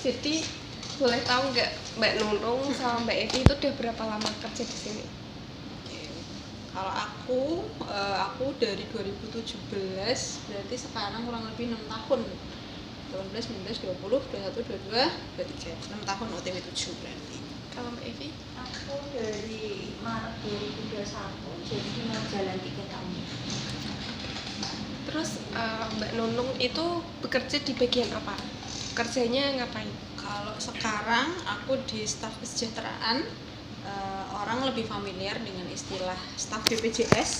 Jadi boleh tahu nggak Mbak Nunung sama Mbak Evi itu udah berapa lama kerja di sini? Kalau aku dari 2017, berarti sekarang kurang lebih 6 tahun. 18, 19, 20, 21, 22, 23, 6 tahun OTW 7 berarti. Kalau Mbak Evi? Aku dari Maret 2021, jadi mau jalan 3 tahun. Terus Mbak Nunung itu bekerja di bagian apa? Kerjanya ngapain? Kalau sekarang aku di staf kesejahteraan, orang lebih familiar dengan istilah staf BPJS.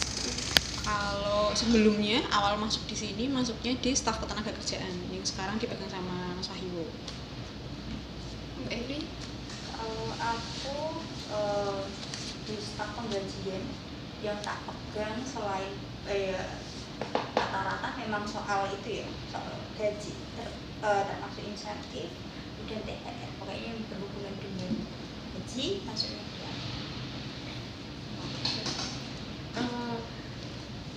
Kalau sebelumnya awal masuk di sini masuknya di staf ketenagakerjaan yang sekarang dipegang sama Mas Wahyu. Mbak Evi? Kalau aku di staf penggajian yang tak pegang selain rata-rata memang soal itu ya, soal gaji termasuk insentif, kemudian THR, pokoknya yang berhubungan dengan gaji masuknya dia.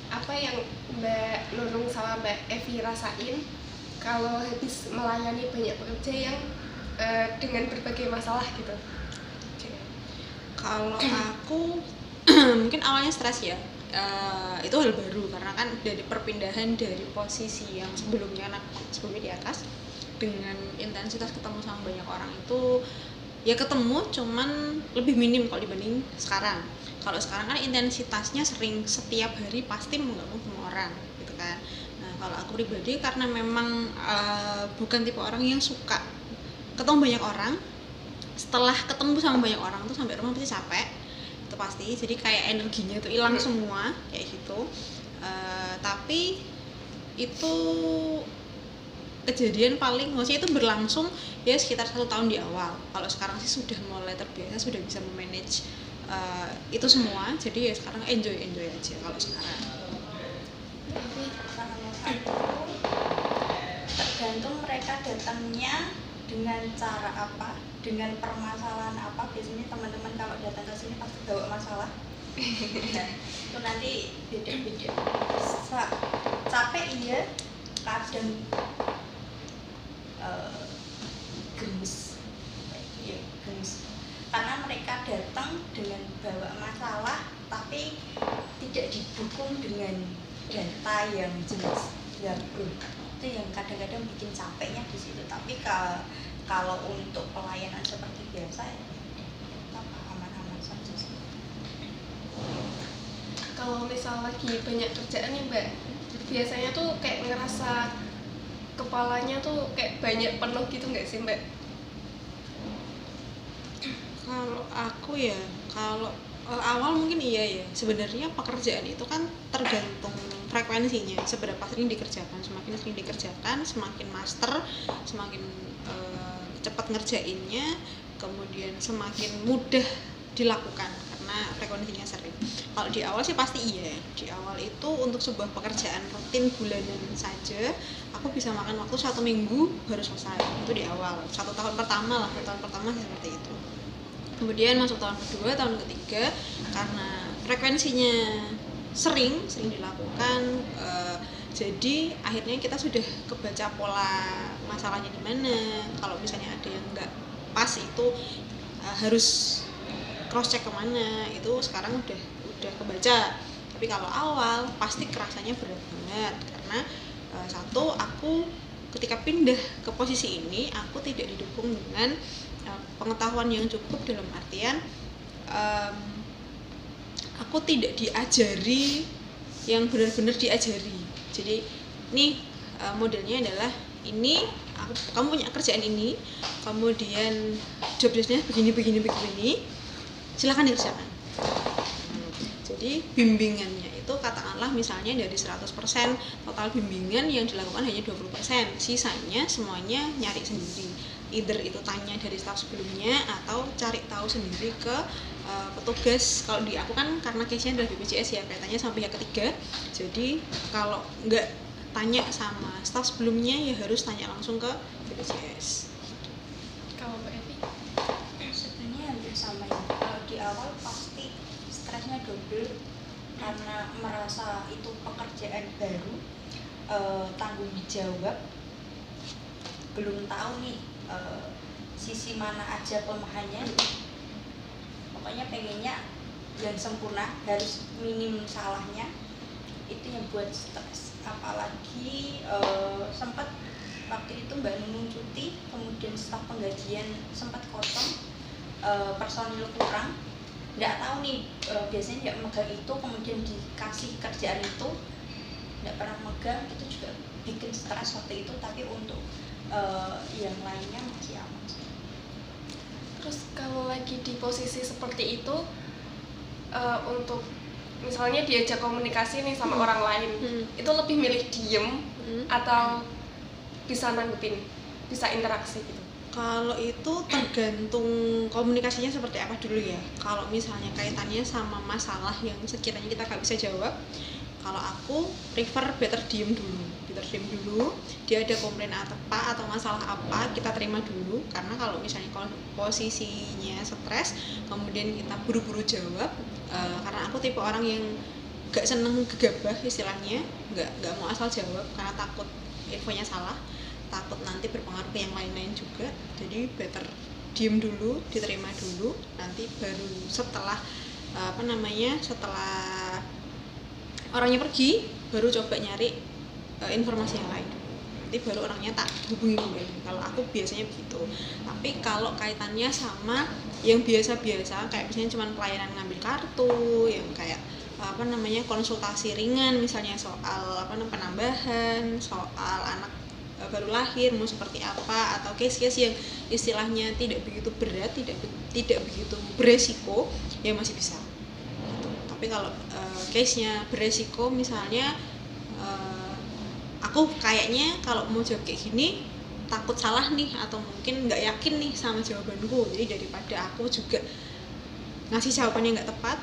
Apa yang Mbak Nunung sama Mbak Evi rasain kalau habis melayani banyak pekerja yang dengan berbagai masalah gitu? Kalau aku mungkin awalnya stres ya. Itu hal baru karena kan dari perpindahan dari posisi yang sebelumnya di atas dengan intensitas ketemu sama banyak orang itu ya ketemu cuman lebih minim kalau dibanding sekarang. Kalau sekarang kan intensitasnya sering, setiap hari pasti mau nggak mau ketemu orang gitu kan. Nah kalau aku pribadi karena memang bukan tipe orang yang suka ketemu banyak orang, setelah ketemu sama banyak orang tuh sampai rumah pasti capek, itu pasti, jadi kayak energinya tuh hilang semua kayak gitu. Tapi itu kejadian paling maksudnya itu berlangsung ya sekitar 1 tahun di awal. Kalau sekarang sih sudah mulai terbiasa, sudah bisa memanage itu semua, jadi ya sekarang enjoy aja kalau sekarang. Tergantung mereka datangnya dengan cara apa, dengan permasalahan apa. Biasanya teman-teman kalau datang ke sini pasti bawa masalah. Itu nanti beda-beda. Capek iya, kadang gemes. Iya, gemes. Karena mereka datang dengan bawa masalah tapi tidak didukung dengan data yang jelas. Ya, itu yang kadang-kadang bikin capeknya di situ. Tapi kalau untuk pelayanan seperti biasa ya aman-aman saja sih. Kalau misal lagi banyak kerjaan nih Mbak, biasanya tuh kayak ngerasa kepalanya tuh kayak banyak penuh gitu nggak sih Mbak? Kalau aku ya, kalau awal mungkin iya ya. Sebenarnya pekerjaan itu kan tergantung frekuensinya, seberapa sering dikerjakan. Semakin sering dikerjakan, semakin master, semakin cepat ngerjainnya, kemudian semakin mudah dilakukan karena frekuensinya sering. Kalau di awal sih pasti iya. Di awal itu untuk sebuah pekerjaan rutin bulanan saja, aku bisa makan waktu 1 minggu baru selesai. Itu di awal, 1 tahun pertama seperti itu. Kemudian masuk tahun kedua, tahun ketiga, karena frekuensinya sering dilakukan, jadi akhirnya kita sudah kebaca pola masalahnya di mana. Kalau misalnya ada yang nggak pas itu harus cross check kemana, itu sekarang udah kebaca. Tapi kalau awal pasti kerasanya berat banget karena satu, aku ketika pindah ke posisi ini aku tidak didukung dengan pengetahuan yang cukup, dalam artian aku tidak diajari yang benar-benar diajari. Jadi ini modelnya adalah ini kamu punya kerjaan ini, kemudian job desk-nya begini, silakan dikerjakan. Jadi bimbingannya itu katakanlah misalnya dari 100% total bimbingan yang dilakukan hanya 20%, sisanya semuanya nyari sendiri. Either itu tanya dari staf sebelumnya atau cari tahu sendiri ke petugas. Kalau di aku kan karena case-nya adalah BPJS ya, kaitannya sama pihak ketiga. Jadi kalau nggak tanya sama staf sebelumnya ya harus tanya langsung ke BPJS. Kalau Mbak Evi? Sebenarnya hampir sama ya. Kalau di awal pasti stresnya double karena merasa itu pekerjaan baru, tanggung jawab, belum tahu nih sisi mana aja kelemahannya. Pokoknya pengennya yang sempurna, harus minim salahnya. Itu yang buat stres. Apalagi sempat waktu itu Mbak Nunung cuti, kemudian staf penggajian sempat kosong, personil kurang. Nggak tahu nih, biasanya nggak megang itu, kemudian dikasih kerjaan itu nggak pernah megang, itu juga bikin stres waktu itu. Tapi untuk yang lainnya masih aman. Terus kalau lagi di posisi seperti itu, untuk misalnya diajak komunikasi nih sama orang lain, itu lebih milih diem atau bisa nanggepin, bisa interaksi gitu? Kalau itu tergantung komunikasinya seperti apa dulu ya. Kalau misalnya kaitannya sama masalah yang sekiranya kita nggak bisa jawab, kalau aku prefer better diem dulu. Dia ada komplain apa atau masalah apa, kita terima dulu. Karena kalau misalnya posisinya stres, kemudian kita buru-buru jawab, karena aku tipe orang yang gak seneng gegabah istilahnya, gak mau asal jawab karena takut infonya salah, takut nanti berpengaruh ke yang lain-lain juga. Jadi better diem dulu, diterima dulu, nanti baru setelah setelah orangnya pergi, baru coba nyari informasi yang lain. Nanti baru orangnya tak hubungi kembali. Kalau aku biasanya begitu. Tapi kalau kaitannya sama yang biasa-biasa, kayak misalnya cuma pelayanan ngambil kartu, yang kayak konsultasi ringan, misalnya soal penambahan, soal anak baru lahir mau seperti apa, atau case-case yang istilahnya tidak begitu berat, tidak begitu beresiko, ya masih bisa gitu. Tapi kalau case-nya beresiko, misalnya aku kayaknya kalau mau jawab kayak gini takut salah nih, atau mungkin nggak yakin nih sama jawabanku, jadi daripada aku juga ngasih jawaban yang nggak tepat,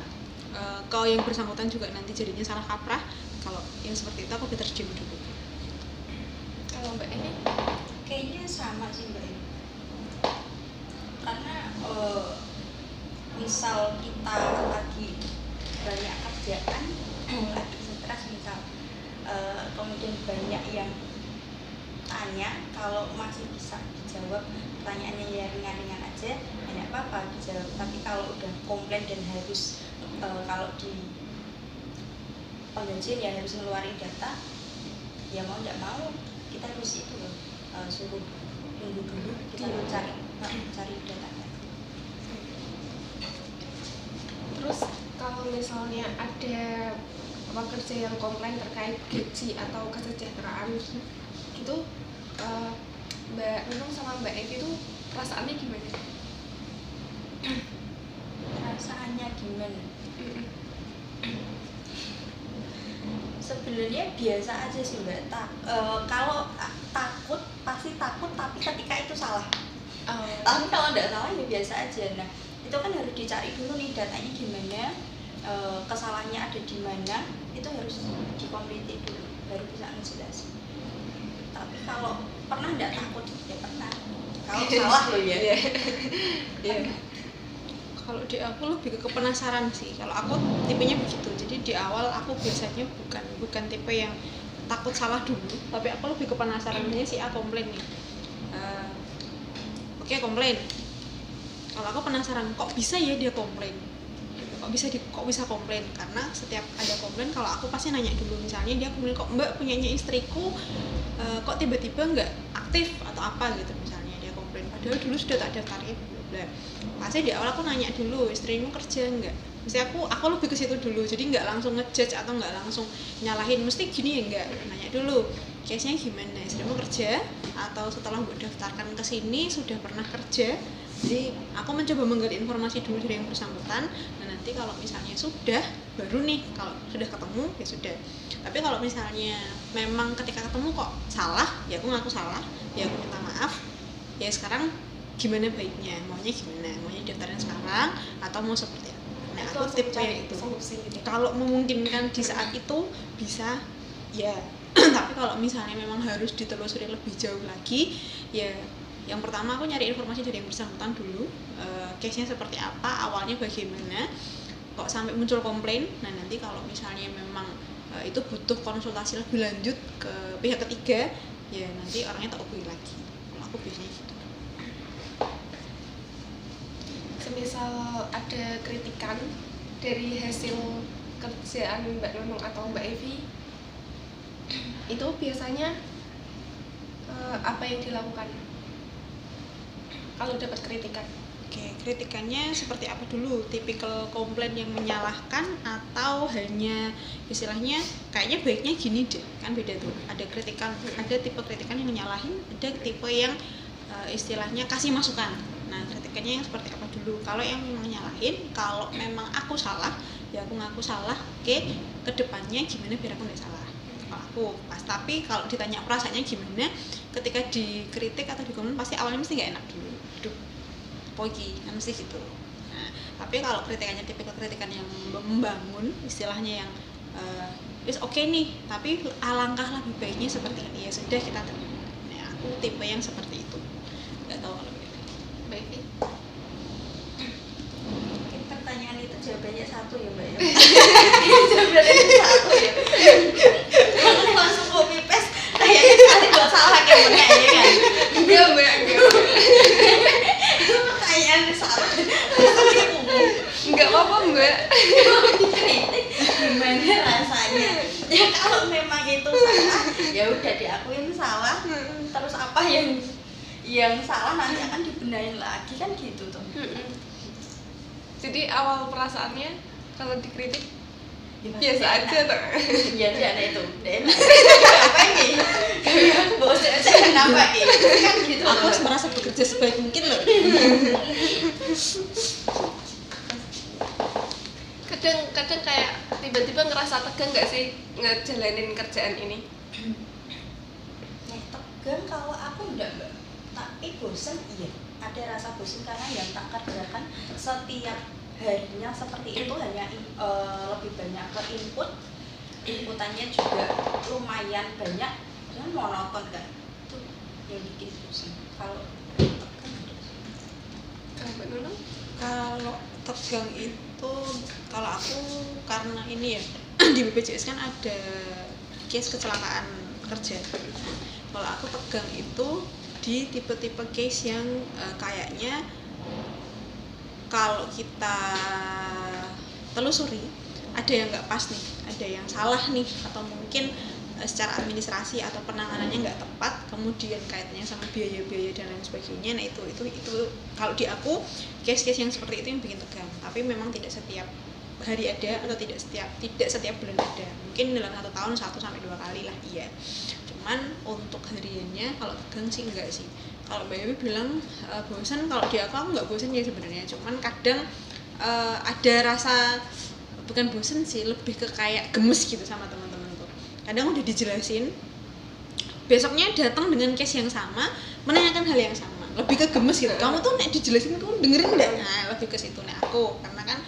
kalau yang bersangkutan juga nanti jadinya salah kaprah, kalau yang seperti itu aku better diem dulu. Kalau Mbak ini? Kayaknya sama sih Mbak ini. Karena misal kita lagi banyak kerjaan, lagi stres misal, kemudian banyak yang tanya, kalau masih bisa dijawab pertanyaannya ya ringan-ringan aja, tidak apa-apa dijawab. Tapi kalau udah komplain dan harus kalau di penggajian ya harus ngeluarin data, ya mau nggak mau kita harus itu loh, suruh tunggu dulu, kita cari datanya. Terus kalau misalnya ada pekerja yang komplain terkait gaji atau kesejahteraan gitu, Mbak Nunung sama Mbak Evi itu perasaannya gimana? Perasaannya gimana? Sebenarnya biasa aja sih Mbak. Kalau takut pasti takut, tapi ketika itu salah. Tapi kalau nggak salah ya biasa aja. Nah itu kan harus dicari dulu nih datanya gimana, kesalahannya ada di mana, itu harus dikompliti dulu baru bisa ngejelasin. Tapi kalau pernah nggak takut ya pernah. Kalau salah loh ya. Iya. Kalau di aku lebih ke penasaran sih. Kalau aku tipenya begitu. Jadi di awal aku biasanya bukan tipe yang takut salah dulu, tapi aku lebih ke penasaran. Misalnya si A komplain nih. Oke, komplain. Kalau aku penasaran, kok bisa ya dia komplain? Kok bisa komplain? Karena setiap ada komplain, kalau aku pasti nanya dulu. Misalnya dia komplain, kok Mbak punyanya istriku kok tiba-tiba nggak aktif atau apa gitu, misalnya dia komplain. Padahal dulu sudah tak daftarin. Pasti di awal aku nanya dulu, istrimu kerja nggak? Mesti aku lebih ke situ dulu. Jadi nggak langsung ngejudge atau nggak langsung nyalahin. Mesti gini ya nggak? Nanya dulu, case-nya gimana? Istrimu kerja atau setelah gue daftarkan ke sini sudah pernah kerja? Jadi aku mencoba menggali informasi dulu dari yang bersangkutan. Nah nanti kalau misalnya sudah, baru nih kalau sudah ketemu ya sudah. Tapi kalau misalnya memang ketika ketemu kok salah, ya aku ngaku salah, ya aku minta maaf. Ya sekarang gimana baiknya, maunya daftarin sekarang atau mau seperti apa? Nah aku tipe yang itu. Kalau memungkinkan di saat itu bisa ya. Tapi kalau misalnya memang harus ditelusuri lebih jauh lagi, ya yang pertama aku nyari informasi dari yang bersangkutan dulu, case-nya seperti apa, awalnya bagaimana, kok sampai muncul komplain. Nah nanti kalau misalnya memang itu butuh konsultasi lebih lanjut ke pihak ketiga, ya nanti orangnya tak hubungi lagi. Kalau aku biasanya gitu. misal ada kritikan dari hasil kerjaan Mbak Nunung atau Mbak Evi, itu biasanya apa yang dilakukan kalau dapat kritikan? Oke, kritikannya seperti apa dulu? Tipikal komplain yang menyalahkan atau hanya istilahnya kayaknya baiknya gini deh, kan beda tuh. Ada kritikan, ada tipe kritikan yang menyalahin, ada tipe yang istilahnya kasih masukan. Nah, kritikannya yang seperti apa dulu? Kalau yang menyalahin, kalau memang aku salah, ya aku ngaku salah. Oke, kedepannya gimana biar aku nggak salah? Kalau aku pas. Tapi kalau ditanya perasaannya gimana, ketika dikritik atau dikomen pasti awalnya mesti nggak enak dulu. Aduh, pogi, kan mesti gitu. Nah, tapi kalau kritikannya tipikal kritikan yang membangun, istilahnya yang is oke nih, tapi alangkah lebih baiknya seperti ini, ya sudah kita terima. Nah, aku tipe yang seperti itu. Nggak tahu kalau begini. Mbak Evi? Mungkin pertanyaan itu jawabannya satu ya Mbak ya. Jawabannya itu satu ya. Aku langsung copy paste kayaknya sekali dua salah kayak bener ya kan. Enggak Mbak, Pertanyaan salah. enggak apa-apa Mbak. Dikritik gimana rasanya? Ya kalau memang itu salah, ya udah diakuin salah. Terus apa yang salah nanti akan dibenahin lagi kan gitu tuh. Jadi awal perasaannya kalau dikritik Ya, biasa aja tuh. Ya dia ada itu. Apa ini? Bos saya kenapa gitu? Kan gitu. Aku harus merasa bekerja sebaik mungkin loh. Kadang kayak tiba-tiba ngerasa tegang nggak sih ngejalanin kerjaan ini? Tegang kalau aku enggak Mbak. Tapi bosen iya. Ada rasa bosen karena yang tak kerjakan setiap harinya seperti itu hanya lebih banyak ke inputannya juga lumayan banyak dan monoton kan itu yang bikin pusing. Kalau Mbak Nunung? Kalau tegang itu, kalau aku karena ini ya di BPJS kan ada case kecelakaan kerja. Kalau aku tegang itu di tipe-tipe case yang kayaknya kalau kita telusuri ada yang nggak pas nih, ada yang salah nih, atau mungkin secara administrasi atau penanganannya nggak tepat, kemudian kaitannya sama biaya-biaya dan lain sebagainya. Nah itu kalau di aku case-case yang seperti itu yang bikin tegang. Tapi memang tidak setiap hari ada atau tidak setiap bulan ada. Mungkin dalam 1 tahun 1 sampai 2 kali lah iya. Cuman untuk hariannya kalau tegang sih enggak sih. Kalau Mbak Ewi bilang bosan, kalau di aku nggak bosan ya sebenarnya. Cuman kadang ada rasa bukan bosan sih, lebih ke kayak gemes gitu sama teman-teman tuh. Kadang udah dijelasin, besoknya datang dengan case yang sama, menanyakan hal yang sama, lebih ke gemes gitu. Kamu tuh nek dijelasin kamu dengerin nggak? Nah lebih ke situ nek aku, karena kan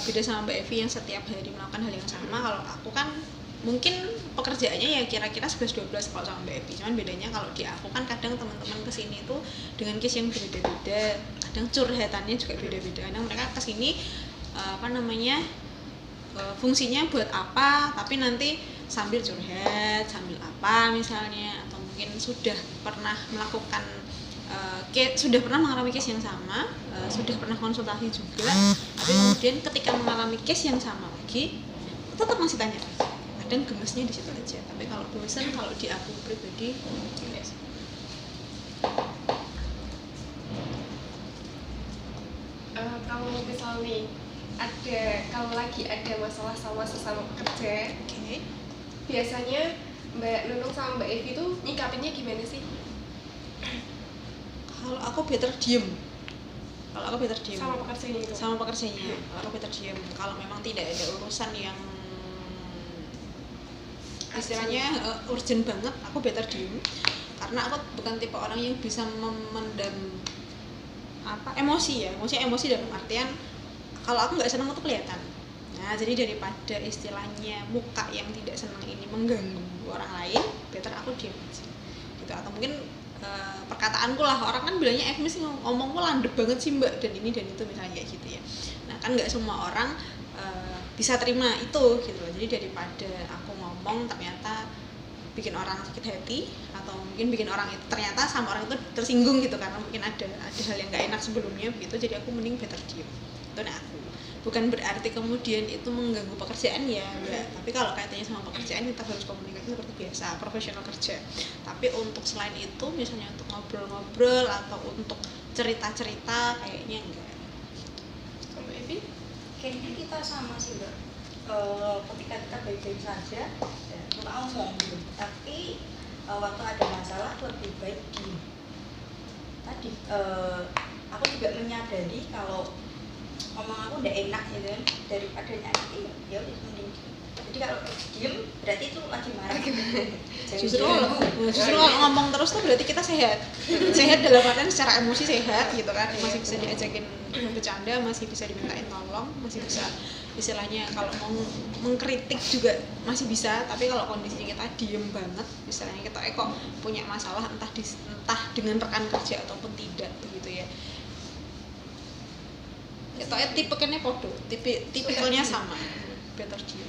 beda sama Mbak Evi yang setiap hari melakukan hal yang sama. Kalau aku kan mungkin pekerjaannya ya kira-kira 11-12 kalau sama Mbak Evi. Cuman bedanya kalau di aku kan kadang teman-teman kesini tuh dengan case yang beda-beda, kadang curhatannya juga beda-beda. Kadang mereka kesini fungsinya buat apa, tapi nanti sambil curhat, sambil apa misalnya, atau mungkin sudah pernah melakukan sudah pernah mengalami case yang sama, sudah pernah konsultasi juga, tapi kemudian ketika mengalami case yang sama lagi tetap masih tanya lagi. Kadang gemesnya di situ aja. Tapi kalau bosan, kalau di aku pribadi tidak sih. Kalau misal nih kalau lagi ada masalah sama sesama pekerja, biasanya Mbak Nunung sama Mbak Evi tuh nyikapinnya gimana sih? Kalau aku better diem. Sama pekerjanya itu? Sama pekerjanya. Kalau aku better diem. Kalau memang tidak ada urusan yang istilahnya urgent banget, aku better diem. Karena aku bukan tipe orang yang bisa memendam emosi dalam artian kalau aku nggak senang itu kelihatan. Nah jadi daripada istilahnya muka yang tidak senang ini mengganggu orang lain, better aku diem aja gitu. Atau mungkin perkataanku lah, orang kan bilangnya sih ngomongku landep banget sih Mbak, dan ini dan itu misalnya kayak gitu ya. Nah kan nggak semua orang bisa terima itu gitu loh. Jadi daripada aku ngomong ternyata bikin orang sakit hati atau mungkin bikin orang itu ternyata sama orang itu tersinggung gitu karena mungkin ada hal yang nggak enak sebelumnya begitu, jadi aku mending better diem. Itu aku. Bukan berarti kemudian itu mengganggu pekerjaan ya, enggak. Tapi kalau kaitannya sama pekerjaan kita harus komunikasi seperti biasa, profesional kerja. Tapi untuk selain itu, misalnya untuk ngobrol-ngobrol atau untuk cerita-cerita, kayaknya enggak. Sama Evi? Kayaknya kita sama sih Mbak. Ketika kita baik-baik saja, ya, kita ngomong gitu. Tapi waktu ada masalah lebih baik diem. Tadi aku juga menyadari kalau ngomong aku udah enak gitu kan, daripada nyakitin ya udah mending diem. Jadi kalau diem berarti itu lagi marah gitu. Justru kalau ngomong terus tuh berarti kita sehat dalam artian secara emosi sehat gitu kan, masih bisa diajakin bercanda, masih bisa dimintain tolong, masih bisa istilahnya kalau mau mengkritik juga masih bisa. Tapi kalau kondisinya kita diem banget, istilahnya kita kok punya masalah entah dengan rekan kerja ataupun tidak begitu ya, itu tipikalnya podo, tipikalnya sama, better diem.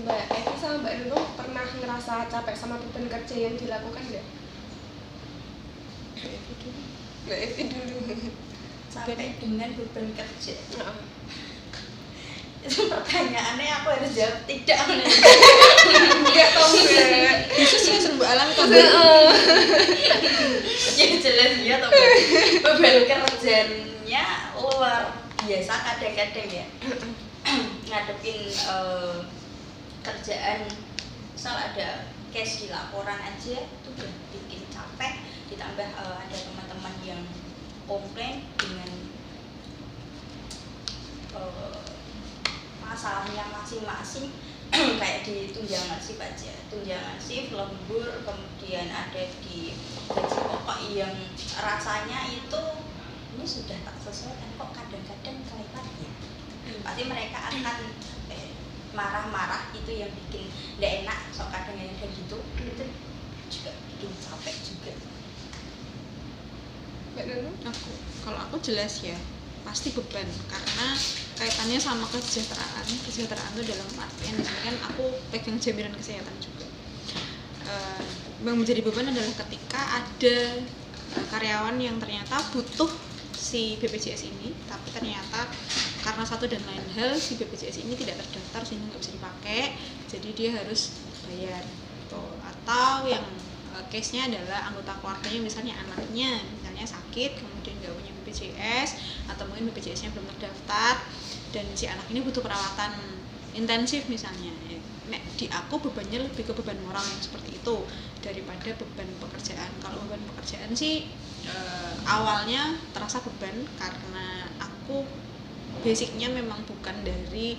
Mbak Evi sama Mbak Nunung pernah ngerasa capek sama beban kerja yang dilakukan nggak? Mbak Evi dulu. Capek dengan beban kerja. Itu pertanyaannya aku harus jawab tidak. Enggak tahu Mbak. Khusus ya serba alami kan. Ya jelas ya toh. Beban kerjanya luar biasa kadang-kadang ya. Ngadepin kerjaan, misal ada case di laporan aja itu udah bikin capek, ditambah ada teman-teman yang komplain dengan masalahnya masing-masing. Kayak di tunjangan shift aja, tunjangan shift, lembur, kemudian ada di gaji pokok yang rasanya itu ini sudah tak sesuai kan kok kadang-kadang kelewat ya. Pasti mereka akan marah-marah, itu yang bikin nggak enak. So kadang yang kayak gitu itu juga bikin capek juga. Mbak Nunung? Kalau aku jelas ya pasti beban, karena kaitannya sama kesejahteraan itu dalam artian kan aku pegang jaminan kesehatan juga. Yang menjadi beban adalah ketika ada karyawan yang ternyata butuh si BPJS ini, tapi ternyata karena satu dan lain hal si BPJS ini tidak terdaftar sehingga nggak bisa dipakai, jadi dia harus bayar gitu. Atau yang case-nya adalah anggota keluarganya, misalnya anaknya sakit kemudian nggak punya BPJS, atau mungkin BPJS-nya belum terdaftar dan si anak ini butuh perawatan intensif misalnya. Di aku bebannya lebih ke beban moral yang seperti itu daripada beban pekerjaan. Kalau beban pekerjaan sih awalnya terasa beban karena aku basicnya memang bukan dari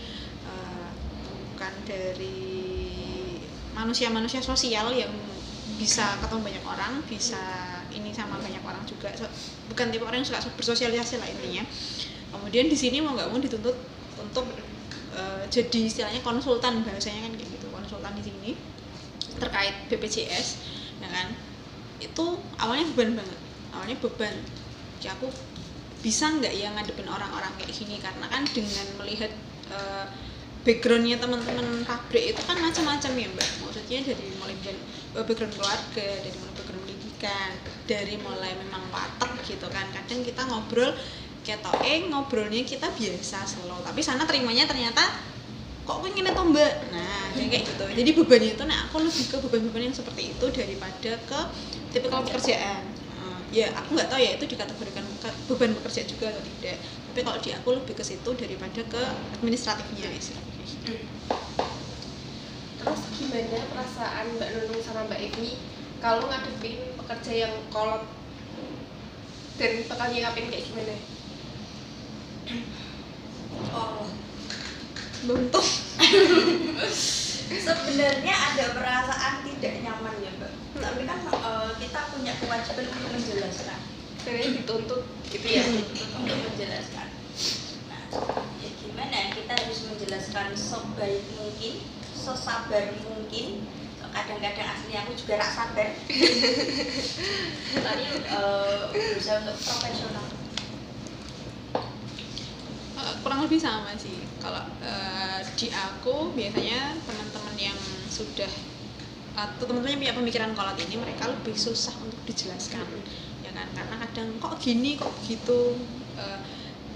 manusia sosial yang bisa ketemu banyak orang, bisa ini sama banyak orang juga. Bukan tipe orang yang suka bersosialisasi lah intinya. Kemudian di sini mau nggak mau dituntut untuk jadi istilahnya konsultan, bahasanya kan kayak gitu, konsultan di sini terkait BPJS, ya kan? Itu awalnya beban banget, ya aku bisa nggak ya ngadepin orang-orang kayak gini, karena kan dengan melihat backgroundnya teman-teman pabrik itu kan macam-macam ya Mbak, maksudnya dari mulai background keluarga, dari mulai background pendidikan, dari mulai memang watek gitu kan. Kadang kita ngobrol ngobrolnya kita biasa slow, tapi sana terimanya ternyata kok pengen itu Mbak. Nah kayak gitu, jadi bebannya itu aku lebih ke beban-beban yang seperti itu daripada ke tipikal pekerjaan. Ya aku nggak tahu ya itu dikategorikan beban bekerja juga atau tidak, tapi kalau di aku lebih ke situ daripada ke administratifnya istilahnya. Terus gimana perasaan Mbak Nunung sama Mbak Evi kalau ngadepin pekerja yang kolot dan bakal nyikapin kayak gimana? Oh, Buntung. sebenarnya ada perasaan tidak nyaman ya Mbak, tapi kan kita punya kewajiban untuk menjelaskan. Sebenarnya dituntut gitu ya, Untuk menjelaskan. Nah, ya gimana? Kita harus menjelaskan sebaik mungkin, sesabar mungkin. Kadang-kadang aslinya aku juga rak sabar. Tapi berusaha untuk profesional. Kurang lebih sama sih. Kalau di aku biasanya teman-teman teman-teman yang sudah atau teman-teman yang punya pemikiran kolot ini, mereka lebih susah untuk dijelaskan, ya kan, karena kadang kok gini kok begitu.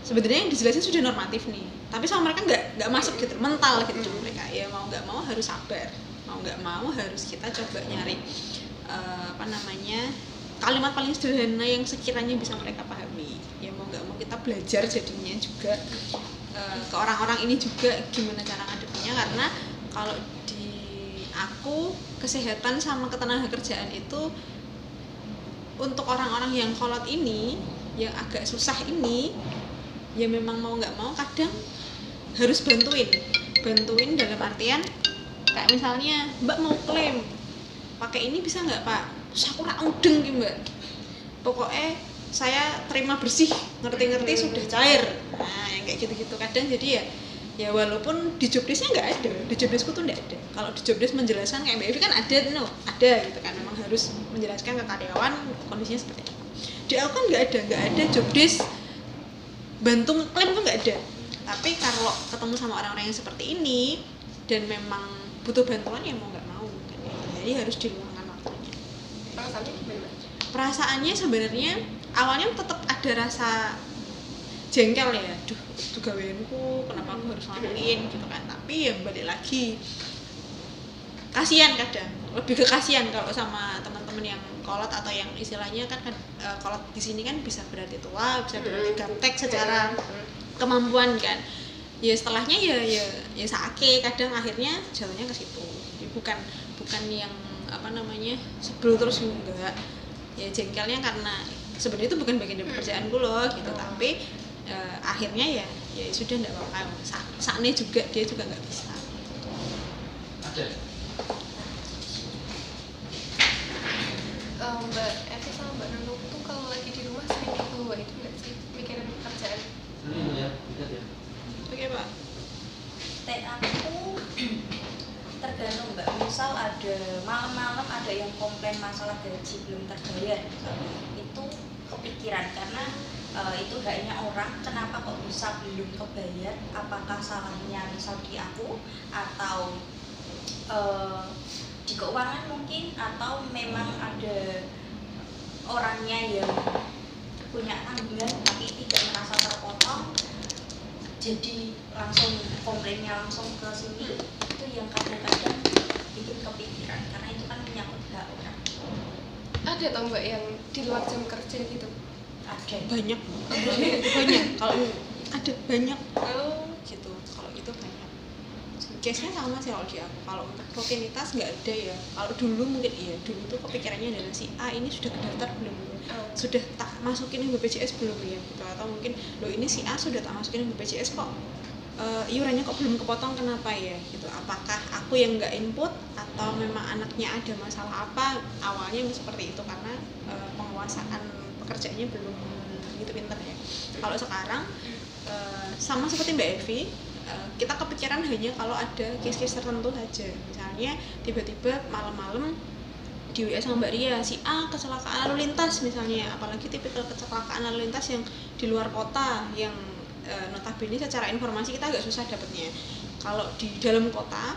Sebenarnya yang dijelasin sudah normatif nih, tapi sama mereka nggak masuk gitu, mental gitu mereka. Ya mau nggak mau harus sabar, mau nggak mau harus kita coba nyari kalimat paling sederhana yang sekiranya bisa mereka pahami. Ya mau nggak mau kita belajar jadinya juga ke orang-orang ini juga gimana cara ngadepinnya, karena kalau di aku kesehatan sama ketenagakerjaan itu untuk orang-orang yang kolot ini, yang agak susah ini, ya memang mau nggak mau kadang harus bantuin dalam artian kayak misalnya Mbak mau klaim pakai ini bisa nggak Pak, terus aku udeng gitu Mbak, pokoknya saya terima bersih, ngerti sudah cair, nah yang kayak gitu-gitu kadang. Jadi ya walaupun di jobdesknya nggak ada, di jobdeskku tuh nggak ada. Kalau di jobdesk menjelaskan kayak Mbak Evi kan ada gitu kan, memang harus menjelaskan ke karyawan kondisinya seperti apa. Di aku kan nggak ada jobdesk bantu klaim tuh nggak ada. Tapi kalau ketemu sama orang-orang yang seperti ini dan memang butuh bantuan, ya mau nggak mau kan, jadi harus diluangkan waktunya. Perasaannya sebenarnya awalnya tetap ada rasa jengkel ya, itu gaweanku kenapa aku harus ngelakuin gitu kan. Tapi ya balik lagi, kasihan kadang, lebih ke kasihan kalau sama teman-teman yang kolot atau yang istilahnya kan kolot di sini kan bisa berarti tua, bisa berarti gaptek secara kemampuan kan. Ya setelahnya ya saake, kadang akhirnya jalannya ke situ. Ya, bukan yang sebel terus enggak. Ya jengkelnya karena sebenarnya itu bukan bagian dari pekerjaanku loh gitu, tapi akhirnya ya sudah enggak apa-apa. Sakne juga dia juga enggak bisa. Ada. Mbak Evi sama Mbak Nunung tuh kalau lagi di rumah sering kebawa itu nggak sih mikirin pekerjaan? Sering ya, lihat ya. Oke Pak. Aku tergantung Mbak, misal ada malam-malam ada yang komplain masalah gaji belum terbayar, itu kepikiran karena itu haknya orang, kenapa kok bisa belum kebayar, apakah salahnya misal di aku atau di keuangan mungkin, atau memang ada orangnya yang punya tanggungan tapi tidak merasa terpotong, jadi langsung komplainnya langsung ke sini. Itu yang kadang-kadang bikin kepikiran karena itu kan menyangkut hak orang. Ada tau Mbak yang di luar jam kerja gitu? Ada Banyak kalau ada banyak gitu, kalau itu banyak. Case-nya sama sih kalau di aku. Kalau untuk rutinitas nggak ada ya. Kalau dulu mungkin iya, dulu tuh kepikirannya adalah si A ini sudah terdaftar belum, sudah tak masukin BPJS belum ya gitu, atau mungkin ini si A sudah tak masukin BPJS kok iurannya kok belum kepotong, kenapa ya gitu. Apakah aku yang nggak input atau memang anaknya ada masalah apa? Awalnya seperti itu karena penguasaan pekerjaannya belum gitu pinter ya. Kalau sekarang sama seperti Mbak Evi, kita kepikiran hanya kalau ada case-case tertentu saja. Misalnya tiba-tiba malam-malam di WA sama Mbak Ria, si A kecelakaan lalu lintas misalnya, apalagi tipikal kecelakaan lalu lintas yang di luar kota, yang notabene secara informasi kita agak susah dapatnya. Kalau di dalam kota,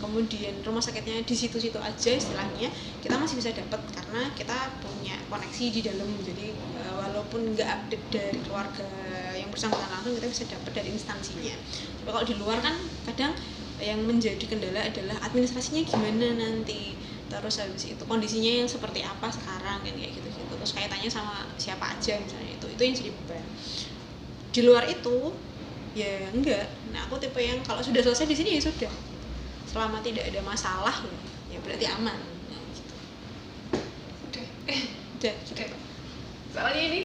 kemudian rumah sakitnya di situ-situ aja istilahnya, kita masih bisa dapat karena kita punya koneksi di dalam. Jadi walaupun nggak update dari keluarga yang bersangkutan langsung, kita bisa dapat dari instansinya. Tapi kalau di luar kan kadang yang menjadi kendala adalah administrasinya gimana nanti, terus habis itu kondisinya yang seperti apa sekarang kan, kayak gitu-gitu. Terus kaitannya sama siapa aja misalnya, itu yang jadi beban. Di luar itu ya enggak. Nah aku tipe yang kalau sudah selesai di sini ya sudah, selama tidak ada masalah ya berarti aman. Nah, gitu. Udah. Udah. Soalnya ini